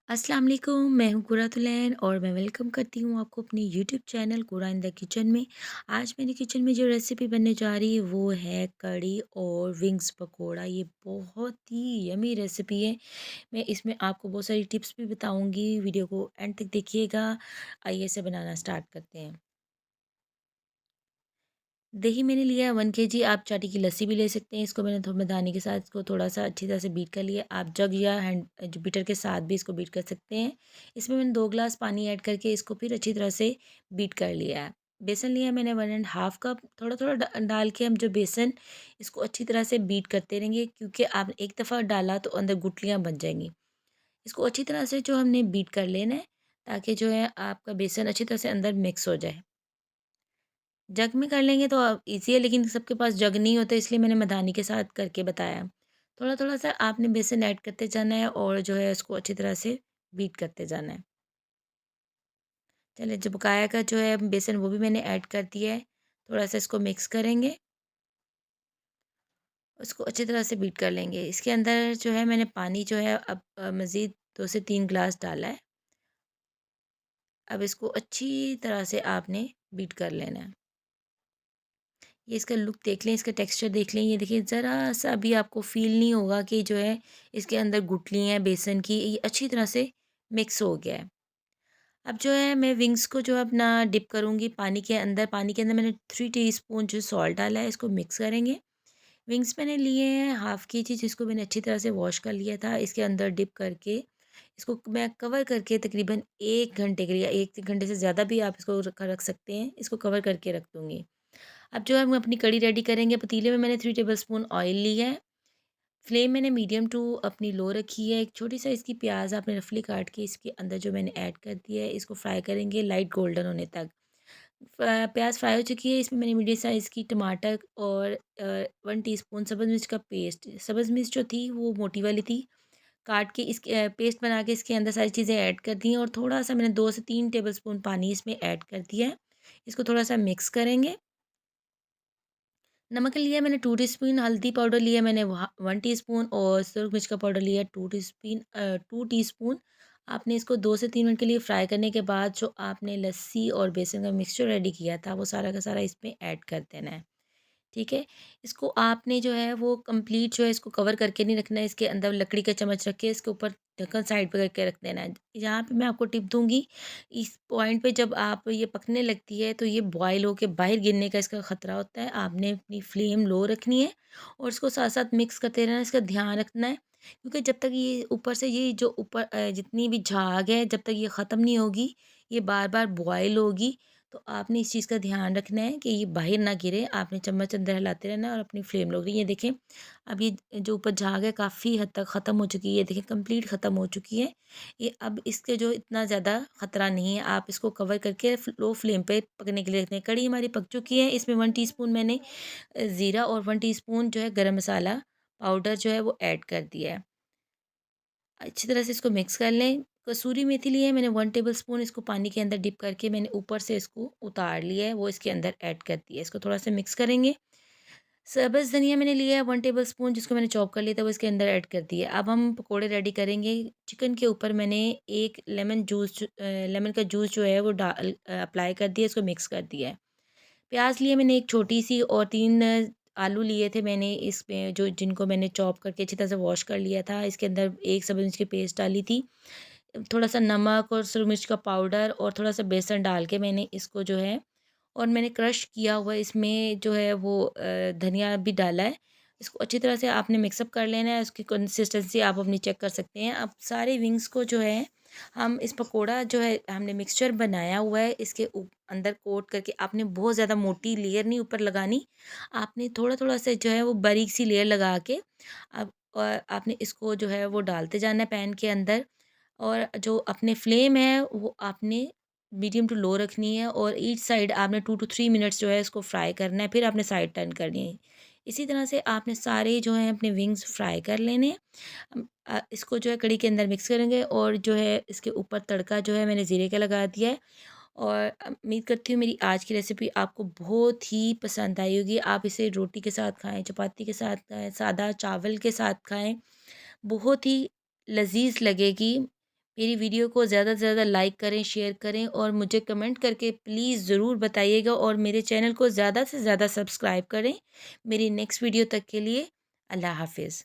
अस्सलाम वालेकुम। मैं हूँ कुरातुलैन और मैं वेलकम करती हूँ आपको अपने यूट्यूब चैनल कुरा इन द किचन में। आज मेरे किचन में जो रेसिपी बनने जा रही है वो है कढ़ी और विंग्स पकोड़ा। ये बहुत ही यमी रेसिपी है। मैं इसमें आपको बहुत सारी टिप्स भी बताऊँगी। वीडियो को एंड तक देखिएगा। आइए इसे बनाना स्टार्ट करते हैं। दही मैंने लिया है 1 केजी। आप चाटी की लस्सी भी ले सकते हैं। इसको मैंने थोड़ा मदानी के साथ इसको थोड़ा-सा अच्छी तरह से बीट कर लिया। आप जग या हैंड जो बीटर के साथ भी इसको बीट कर सकते हैं। इसमें मैंने 2 ग्लास पानी ऐड करके इसको फिर अच्छी तरह से बीट कर लिया है। बेसन लिया है मैंने 1 एंड हाफ कप। थोड़ा-थोड़ा डाल के हम जो बेसन इसको अच्छी तरह से बीट करते रहेंगे, क्योंकि आप एक दफ़ा डाला तो अंदर गुठलियाँ बन जाएँगी। इसको अच्छी तरह से जो हमने बीट कर लेना है, ताकि जो है आपका बेसन अच्छी तरह से अंदर मिक्स हो जाए। जग में कर लेंगे तो ईज़ी है, लेकिन सबके पास जग नहीं होता, इसलिए मैंने मधानी के साथ करके बताया। थोड़ा-थोड़ा सा आपने बेसन ऐड करते जाना है और जो है उसको अच्छी तरह से बीट करते जाना है। चलिए, जो बकाया का जो है बेसन वो भी मैंने ऐड कर दिया है। थोड़ा-सा इसको मिक्स करेंगे, उसको अच्छी तरह से बीट कर लेंगे। इसके अंदर जो है मैंने पानी जो है अब मज़ीद 2 से 3 ग्लास डाला है। अब इसको अच्छी तरह से आपने बीट कर लेना है। ये इसका लुक देख लें, इसका टेक्सचर देख लें। ये देखिए, ज़रा-सा भी आपको फ़ील नहीं होगा कि जो है इसके अंदर गुठली हैं बेसन की। ये अच्छी तरह से मिक्स हो गया है। अब जो है मैं विंग्स को जो है अपना डिप करूँगी पानी के अंदर। पानी के अंदर मैंने 3 टीस्पून जो सॉल्ट डाला है, इसको मिक्स करेंगे। विंग्स मैंने लिए हैं हाफ़ केजी, जिसको मैंने अच्छी तरह से वॉश कर लिया था। इसके अंदर डिप करके इसको मैं कवर करके तकरीबन 1 घंटे के लिए, 1 घंटे से ज़्यादा भी आप इसको रख रख सकते हैं। इसको कवर करके रख दूँगी। अब जो है हम अपनी कढ़ी रेडी करेंगे। पतीले में मैंने 3 टेबलस्पून ऑयल लिया है। फ्लेम मैंने मीडियम टू अपनी लो रखी है। एक छोटी साइज़ की प्याज़ आपने रफली काट के इसके अंदर जो मैंने ऐड कर दिया है, इसको फ्राई करेंगे लाइट गोल्डन होने तक। प्याज़ फ्राई हो चुकी है। इसमें मैंने मीडियम साइज़ की टमाटर और 1 टीस्पून सब्ज़ मिर्च का पेस्ट, सब्ज़ मिर्च जो थी वो मोटी वाली थी, काट के इसके पेस्ट बना के इसके अंदर सारी चीज़ें ऐड कर दी हैं, और थोड़ा-सा मैंने 2 से 3 टेबलस्पून पानी इसमें ऐड कर दिया है। इसको थोड़ा-सा मिक्स करेंगे। नमक लिया मैंने 2 टीस्पून, हल्दी पाउडर लिया मैंने 1 टीस्पून, और सुरख मिर्च का पाउडर लिया 2 टीस्पून। आपने इसको 2 से 3 मिनट के लिए फ्राई करने के बाद जो आपने लस्सी और बेसन का मिक्सचर रेडी किया था, वो सारा का सारा इसमें ऐड कर देना है। ठीक है? इसको आपने जो है वो कंप्लीट जो है इसको कवर करके नहीं रखना है, इसके अंदर लकड़ी का चम्मच रख के इसके ऊपर ढक्कन साइड पे करके रख देना है। यहाँ पे मैं आपको टिप दूँगी, इस पॉइंट पे जब आप ये पकने लगती है तो ये बॉयल होके बाहर गिरने का इसका ख़तरा होता है। आपने अपनी फ्लेम लो रखनी है और इसको साथ-साथ मिक्स करते रहना है, इसका ध्यान रखना है। क्योंकि जब तक ये ऊपर से ये जो ऊपर जितनी भी झाग है, जब तक ये ख़त्म नहीं होगी, ये बार-बार बॉयल होगी। तो आपने इस चीज़ का ध्यान रखना है कि ये बाहर ना गिरे। आपने चम्मच अंदर हिलाते रहना है और अपनी फ्लेम लो। ये देखें, अब ये जो ऊपर झाग है काफ़ी हद तक ख़त्म हो चुकी है। ये देखें, कंप्लीट ख़त्म हो चुकी है। ये अब इसके जो इतना ज़्यादा ख़तरा नहीं है। आप इसको कवर करके लो फ्लेम पे पकने के लिए रखते हैं। कढ़ी हमारी पक चुकी है। इसमें 1 टीस्पून मैंने ज़ीरा और 1 टीस्पून जो है गरम मसाला पाउडर जो है वो ऐड कर दिया है। अच्छी तरह से इसको मिक्स कर लें। कसूरी मेथी ली है मैंने 1 टेबलस्पून, इसको पानी के अंदर डिप करके मैंने ऊपर से इसको उतार लिया है, वो इसके अंदर ऐड कर दिया है। इसको थोड़ा-सा मिक्स करेंगे। सब्ज़ धनिया मैंने लिया है 1 टेबलस्पून, जिसको मैंने चॉप कर लिया था, वो इसके अंदर ऐड कर दिया है। अब हम पकोड़े रेडी करेंगे। चिकन के ऊपर मैंने 1 लेमन का जूस जो है वो अप्लाई कर दिया, इसको मिक्स कर दिया है। प्याज़ लिए मैंने एक छोटी-सी, और 3 आलू लिए थे मैंने इसमें, जो जिनको मैंने चॉप करके अच्छी तरह से वॉश कर लिया था। इसके अंदर 1 सब्ज़ मिर्च की पेस्ट डाली थी। थोड़ा-सा नमक और सुरख मिर्च का पाउडर और थोड़ा-सा बेसन डाल के मैंने इसको जो है, और मैंने क्रश किया हुआ इसमें जो है वो धनिया भी डाला है। इसको अच्छी तरह से आपने मिक्सअप कर लेना है। उसकी कंसिस्टेंसी आप अपनी चेक कर सकते हैं। अब सारे विंग्स को जो है हम इस पकोड़ा जो है हमने मिक्सचर बनाया हुआ है, इसके अंदर कोट करके, आपने बहुत ज़्यादा मोटी लेयर नहीं ऊपर लगानी। आपने थोड़ा-थोड़ा से जो है वो बारीक सी लेयर लगा के अब आपने इसको जो है वो डालते जाना है पैन के अंदर। और जो अपने फ्लेम है वो आपने मीडियम टू लो रखनी है, और ईच साइड आपने 2 टू 3 मिनट्स जो है इसको फ्राई करना है, फिर आपने साइड टर्न करनी है। इसी तरह से आपने सारे जो हैं अपने विंग्स फ्राई कर लेने हैं। इसको जो है कढ़ी के अंदर मिक्स करेंगे, और जो है इसके ऊपर तड़का जो है मैंने ज़ीरे का लगा दिया है। और उम्मीद करती हूँ मेरी आज की रेसिपी आपको बहुत ही पसंद आई होगी। आप इसे रोटी के साथ खाएँ, चपाती के साथ खाएँ, सादा चावल के साथ खाएँ, बहुत ही लज़ीज़ लगेगी। मेरी वीडियो को ज़्यादा से ज़्यादा लाइक करें, शेयर करें और मुझे कमेंट करके प्लीज़ ज़रूर बताइएगा और मेरे चैनल को ज़्यादा से ज़्यादा सब्सक्राइब करें। मेरी नेक्स्ट वीडियो तक के लिए अल्लाह हाफ़िज़।